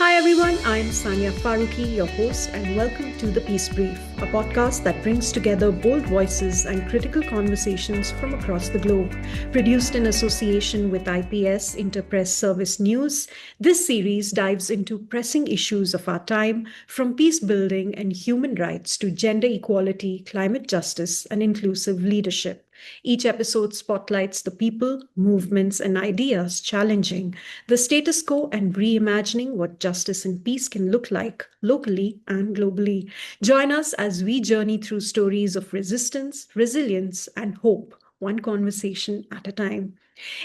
Hi everyone, I'm Sania Farooqui, your host, and welcome to The Peace Brief, a podcast that brings together bold voices and critical conversations from across the globe. Produced in association with IPS Interpress Service News, this series dives into pressing issues of our time, from peace building and human rights to gender equality, climate justice, and inclusive leadership. Each episode spotlights the people, movements, and ideas challenging the status quo and reimagining what justice and peace can look like locally and globally. Join us as we journey through stories of resistance, resilience, and hope, one conversation at a time.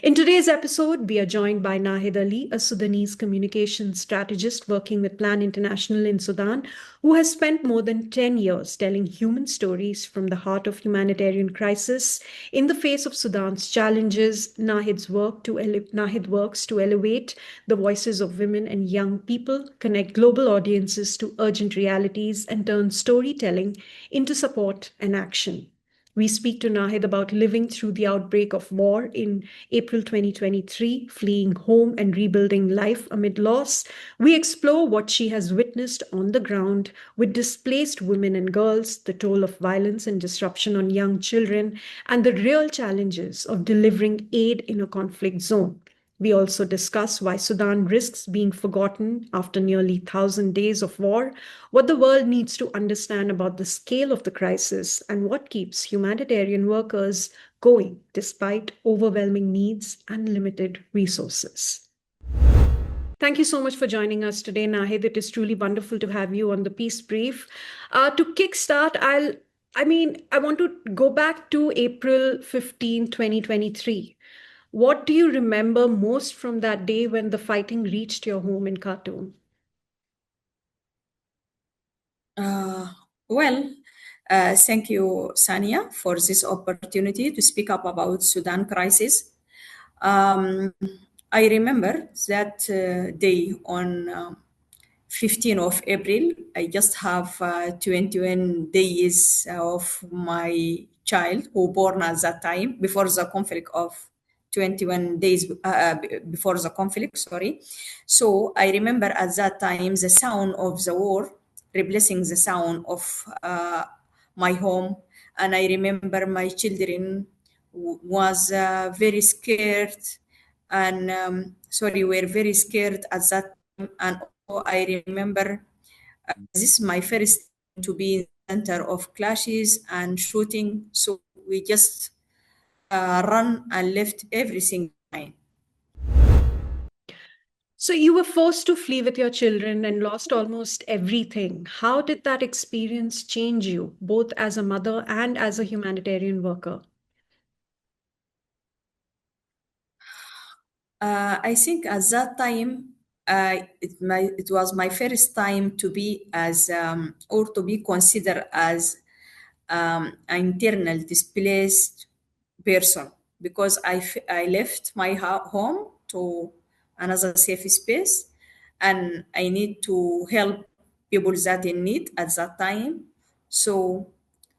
In today's episode, we are joined by Nahid Ali, a Sudanese communications strategist working with Plan International in Sudan, who has spent more than 10 years telling human stories from the heart of humanitarian crisis. In the face of Sudan's challenges, Nahid works to elevate the voices of women and young people, connect global audiences to urgent realities, and turn storytelling into support and action. We speak to Nahid about living through the outbreak of war in April 2023, fleeing home and rebuilding life amid loss. We explore what she has witnessed on the ground with displaced women and girls, the toll of violence and disruption on young children, and the real challenges of delivering aid in a conflict zone. We also discuss why Sudan risks being forgotten after nearly 1,000 days of war, what the world needs to understand about the scale of the crisis, and what keeps humanitarian workers going despite overwhelming needs and limited resources. Thank you so much for joining us today, Nahid. It is truly wonderful to have you on the Peace Brief. To kickstart, I want to go back to April 15, 2023. What do you remember most from that day when the fighting reached your home in Khartoum? Uh, well, Thank you, Sania, for this opportunity to speak up about Sudan crisis. Um, I remember that day on 15th of April. I just have 21 days of my child who born at that time before the conflict of 21 days before the conflict, sorry. So I remember at that time the sound of the war replacing the sound of my home. And I remember my children was very scared and sorry, were very scared at that time. And also I remember this is my first time to be in the center of clashes and shooting. So we just run and left everything behind. So you were forced to flee with your children and lost almost everything. How did that experience change you, both as a mother and as a humanitarian worker? I think at that time, it was my first time to be as or to be considered as an internal displaced person because I left my home to another safe space, and I need to help people that in need at that time. So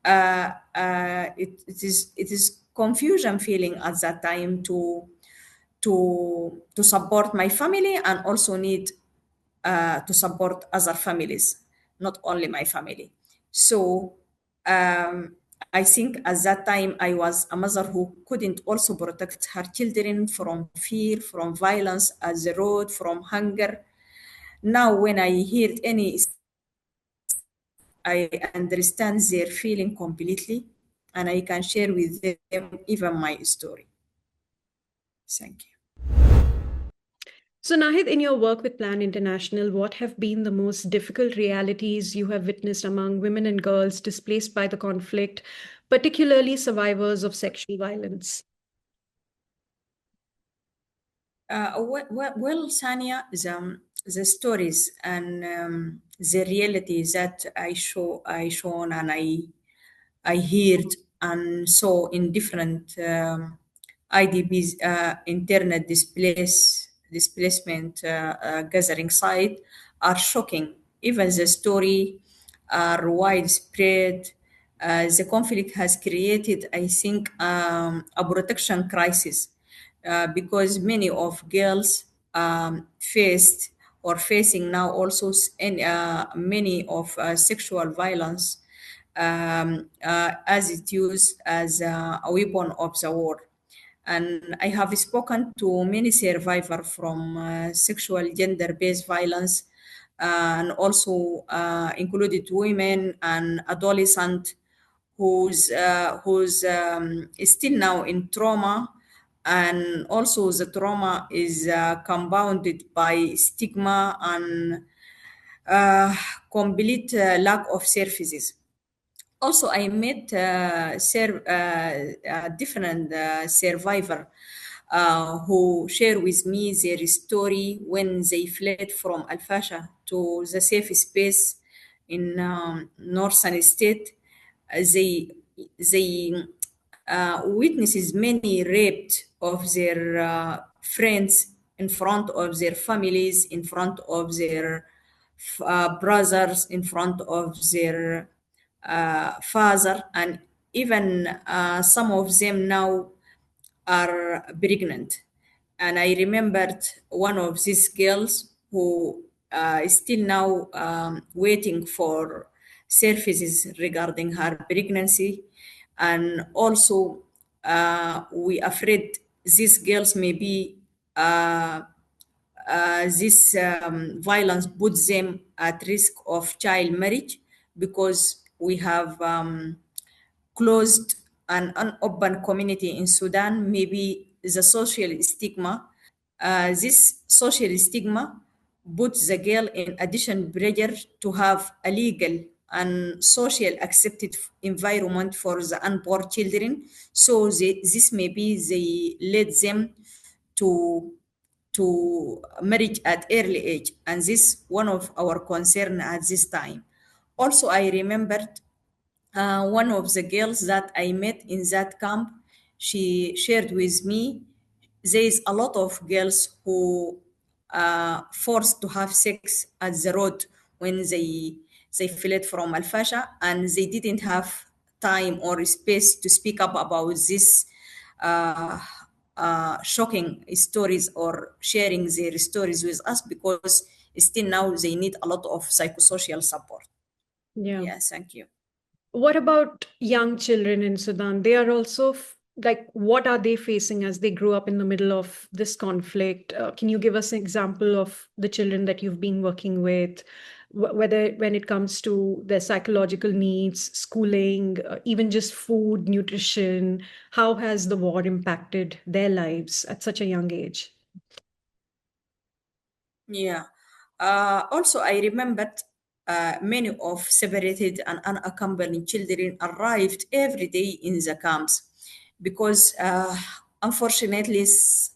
it is confusion feeling at that time to support my family and also need to support other families, not only my family. So um, I think at that time I was a mother who couldn't also protect her children from fear, from violence at the road, from hunger. Now, when I hear any, I understand their feeling completely, and I can share with them even my story. Thank you. So, Nahid, in your work with Plan International, what have been the most difficult realities you have witnessed among women and girls displaced by the conflict, particularly survivors of sexual violence? Well, Sania, the stories and the reality that I shown and I heard and saw in different IDBs, internet displacement gathering site are shocking. Even the story are widespread. The conflict has created, I think, a protection crisis because many of girls faced or facing now also many of sexual violence as it used as a weapon of the war. And I have spoken to many survivors from sexual gender-based violence, and also included women and adolescents who's still now in trauma, and also the trauma is compounded by stigma and uh, complete lack of services. Also, I met different survivor who share with me their story when they fled from Al Fasha to the safe space in northern state. They witnesses many raped of their friends in front of their families, in front of their brothers, in front of their father, and even some of them now are pregnant. And I remembered one of these girls who is still now waiting for services regarding her pregnancy. And also, we afraid these girls may be this violence puts them at risk of child marriage, because we have closed and unopened community in Sudan. Maybe the social stigma, this social stigma puts the girl in addition pressure to have a legal and social accepted environment for the unborn children. So this may be they led them to marriage at early age, and this one of our concern at this time. Also, I remembered one of the girls that I met in that camp. She shared with me there is a lot of girls who forced to have sex at the road when they fled from Al Fasha, and they didn't have time or space to speak up about this uh, shocking stories or sharing their stories with us, because still now they need a lot of psychosocial support. Yeah. Yes, thank you. What about young children in Sudan? They are also like, what are they facing as they grow up in the middle of this conflict? Can you give us an example of the children that you've been working with, whether when it comes to their psychological needs, schooling, even just food, nutrition? How has the war impacted their lives at such a young age? Yeah. Also, I remembered many of separated and unaccompanied children arrived every day in the camps, because unfortunately,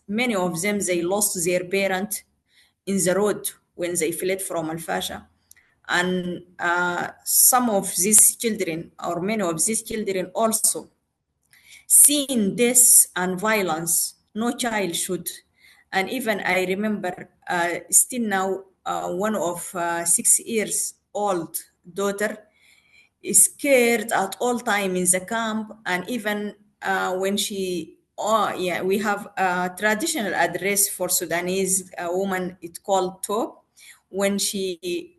many of them they lost their parent in the road when they fled from Al Fasha. And some of these children, or many of these children, also seeing death and violence, no child should. And even I remember still now one of 6 years old daughter is scared at all time in the camp. And even when she, oh yeah, we have a traditional address for Sudanese woman, it's called top. When she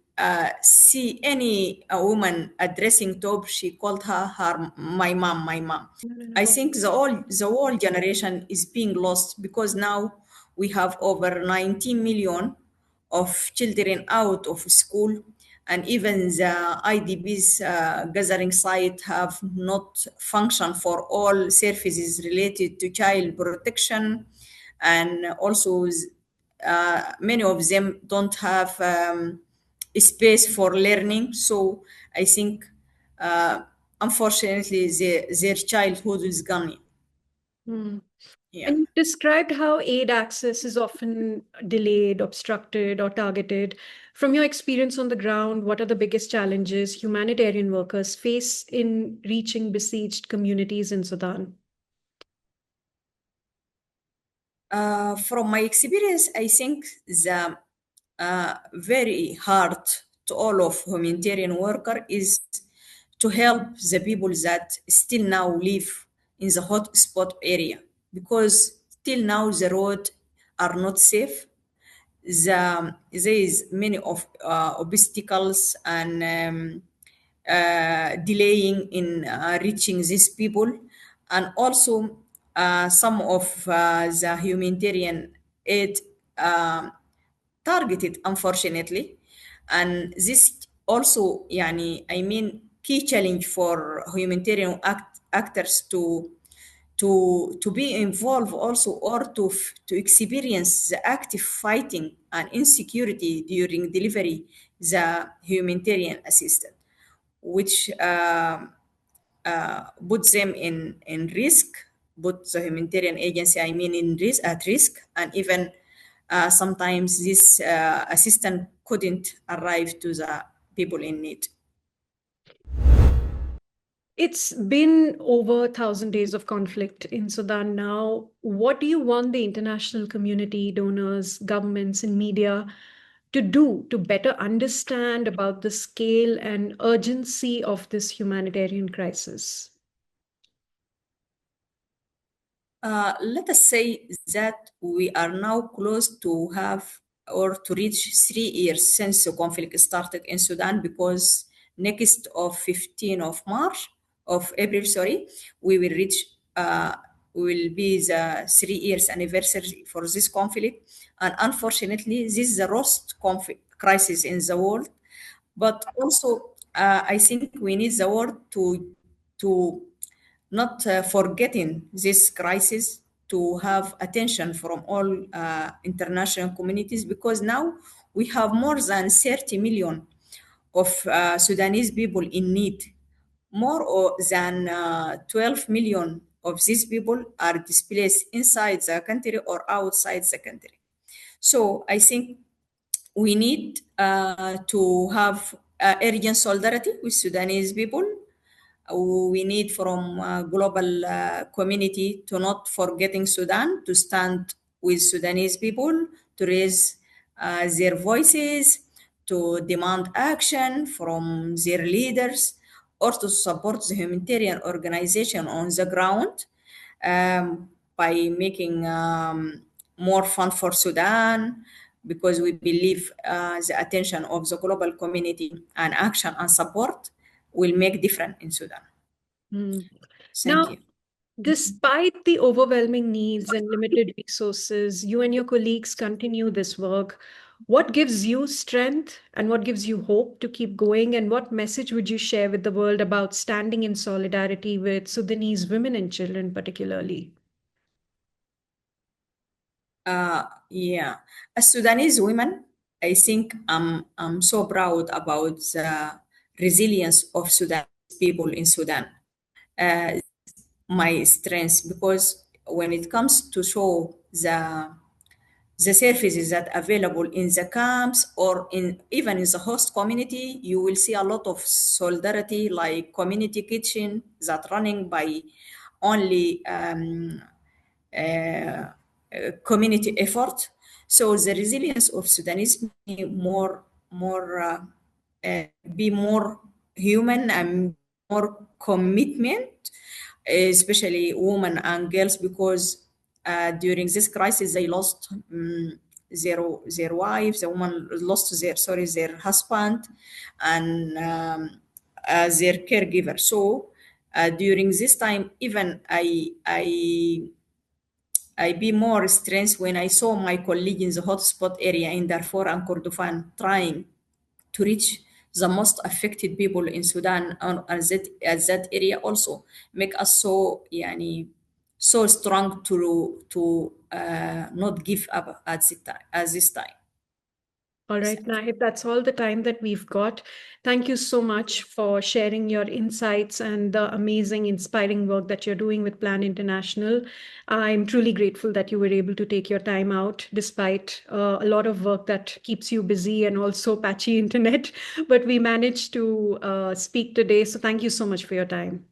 see any woman addressing top, she called her my mom, my mom. I think the whole generation is being lost, because now we have over 19 million of children out of school, and even the IDB's gathering site have not functioned for all services related to child protection, and also many of them don't have space for learning. So I think, uh, unfortunately, their childhood is gone. Hmm. Yeah. And you described how aid access is often delayed, obstructed, or targeted. From your experience on the ground, what are the biggest challenges humanitarian workers face in reaching besieged communities in Sudan? From my experience, I think the very hard to all of humanitarian worker is to help the people that still now live in the hotspot area, because still now the road are not safe. there is many of obstacles and delaying in reaching these people, and also some of the humanitarian aid targeted unfortunately. And this also يعني I mean key challenge for humanitarian actors to be involved also, or to experience the active fighting and insecurity during delivery the humanitarian assistance, which put them in risk, put the humanitarian agency, I mean, in risk, at risk, and even sometimes this assistance couldn't arrive to the people in need. It's been over 1,000 days of conflict in Sudan now. What do you want the international community, donors, governments, and media to do to better understand about the scale and urgency of this humanitarian crisis? Let us say that we are now close to have or to reach 3 years since the conflict started in Sudan, because next of 15 of March, of April, sorry, we will reach, will be the 3 years anniversary for this conflict. And unfortunately, this is the worst conflict crisis in the world. But also, I think we need the world to not forgetting this crisis, to have attention from all international communities, because now we have more than 30 million of Sudanese people in need. Than 12 million of these people are displaced inside the country or outside the country. So I think we need to have urgent solidarity with Sudanese people. We need from global community to not forgetting Sudan, to stand with Sudanese people, to raise their voices, to demand action from their leaders, or to support the humanitarian organization on the ground, by making more fund for Sudan, because we believe the attention of the global community and action and support will make difference in Sudan. Hmm. Thank Now, you. despite the overwhelming needs and limited resources, you and your colleagues continue this work. What gives you strength and what gives you hope to keep going? And what message would you share with the world about standing in solidarity with Sudanese women and children, particularly? Yeah, as Sudanese women, I think I'm so proud about the resilience of Sudanese people in Sudan. Uh, my strength, because when it comes to show the services that available in the camps or in even in the host community, you will see a lot of solidarity, like community kitchen that running by only community effort. So the resilience of Sudanese be more human and more commitment, especially women and girls, because during this crisis they lost their wives. The woman lost their husband and their caregiver. So during this time, even I be more stressed when I saw my colleague in the hotspot area in Darfur and Kordofan trying to reach the most affected people in Sudan, and at that area also make us so yani, so strong to not give up at this time. All right, Thank you. Nahid, that's all the time that we've got. Thank you so much for sharing your insights and the amazing, inspiring work that you're doing with Plan International. I'm truly grateful that you were able to take your time out despite a lot of work that keeps you busy and also patchy internet. But we managed to speak today. So thank you so much for your time.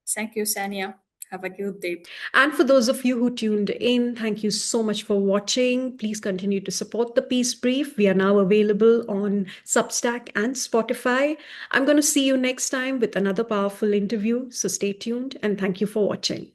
Thank you, Sania. Have a good day. And for those of you who tuned in, thank you so much for watching. Please continue to support the Peace Brief. We are now available on Substack and Spotify. I'm going to see you next time with another powerful interview. So stay tuned and thank you for watching.